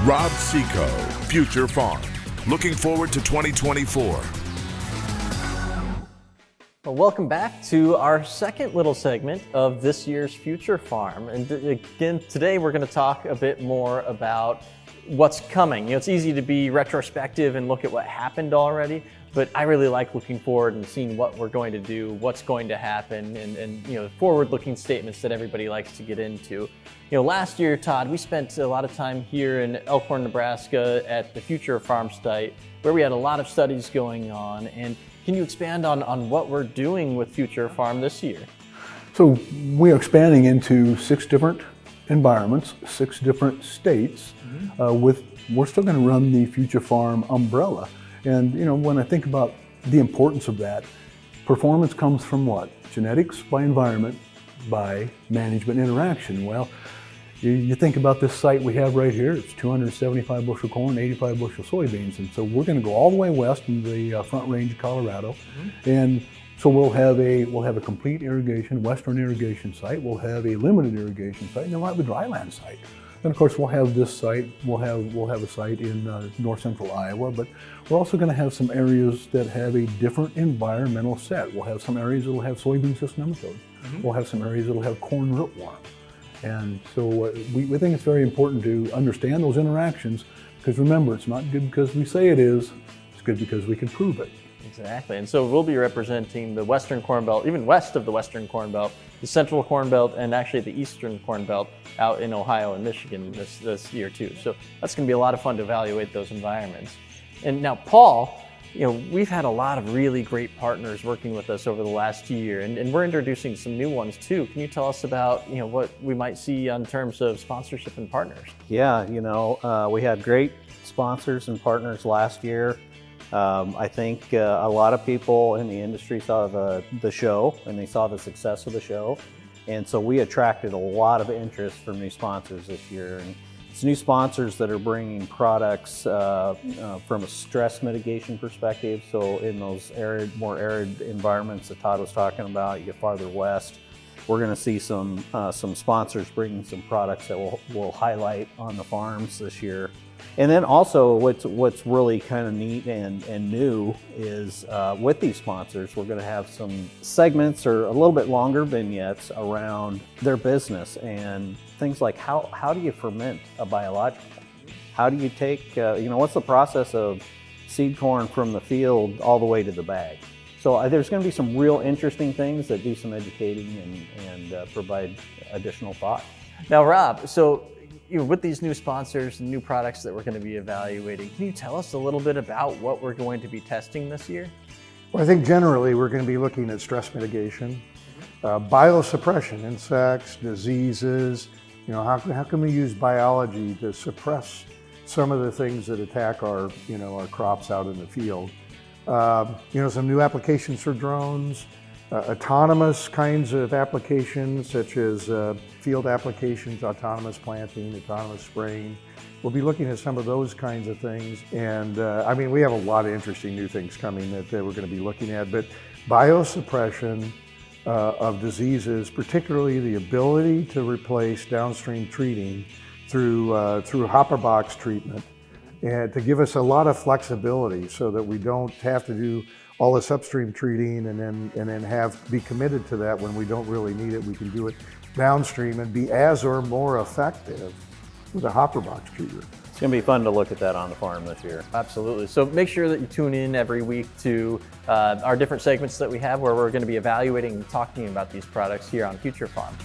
Rob Seco, Future Farm. Looking forward to 2024. Well, welcome back to our second little segment of this year's Future Farm. And again, today we're going to talk a bit more about what's coming. You know, it's easy to be retrospective and look at what happened already, but I really like looking forward and seeing what we're going to do, what's going to happen, and you know, forward-looking statements that everybody likes to get into. You know, last year, Todd, we spent a lot of time here in Elkhorn, Nebraska at the Future Farm site, where we had a lot of studies going on. And can you expand on what we're doing with Future Farm this year? So we are expanding into 6 different environments, 6 different states. We're still going to run the Future Farm umbrella. And you know, when I think about the importance of that, performance comes from what? Genetics by environment by management interaction. Well, you think about this site we have right here, it's 275 bushel corn, 85 bushel soybeans. And so we're going to go all the way west in the Front Range of Colorado. And so we'll have a complete irrigation, western irrigation site, we'll have a limited irrigation site, and then we'll have a dryland site. And of course we'll have this site, we'll have a site in north central Iowa, but we're also going to have some areas that have a different environmental set. We'll have some areas that will have soybean cyst nematode. We'll have some areas that will have corn rootworm. And so we think it's very important to understand those interactions, because remember, it's not good because we say it is, it's good because we can prove it. Exactly, and so we'll be representing the Western Corn Belt, even west of the Western Corn Belt, the Central Corn Belt, and actually the Eastern Corn Belt out in Ohio and Michigan this year too. So that's going to be a lot of fun to evaluate those environments. And now, Paul, you know, we've had a lot of really great partners working with us over the last year, and we're introducing some new ones too. Can you tell us about, you know, what we might see in terms of sponsorship and partners? Yeah, you know, we had great sponsors and partners last year. I think a lot of people in the industry saw the show, and they saw the success of the show. And so we attracted a lot of interest from new sponsors this year. And it's new sponsors that are bringing products from a stress mitigation perspective. So in those more arid environments that Todd was talking about, you get farther west, we're going to see some sponsors bringing some products that we'll highlight on the farms this year. And then also what's really kind of neat and new is with these sponsors, we're going to have some segments or a little bit longer vignettes around their business and things like how do you ferment a biological? How do you take, you know, what's the process of seed corn from the field all the way to the bag? So there's going to be some real interesting things that do some educating and provide additional thought. Now, Rob, so you know, with these new sponsors and new products that we're going to be evaluating, can you tell us a little bit about what we're going to be testing this year? Well, I think generally we're going to be looking at stress mitigation, biosuppression, insects, diseases. You know, how can we use biology to suppress some of the things that attack our crops out in the field? You know, some new applications for drones, autonomous kinds of applications such as field applications, autonomous planting, autonomous spraying. We'll be looking at some of those kinds of things. And I mean, we have a lot of interesting new things coming that we're going to be looking at, but biosuppression of diseases, particularly the ability to replace downstream treating through hopper box treatment, and to give us a lot of flexibility so that we don't have to do all this upstream treating and then be committed to that when we don't really need it. We can do it downstream and be as or more effective with a hopper box treatment. It's going to be fun to look at that on the farm this year. Absolutely. So make sure that you tune in every week to our different segments that we have where we're going to be evaluating and talking about these products here on Future Farm.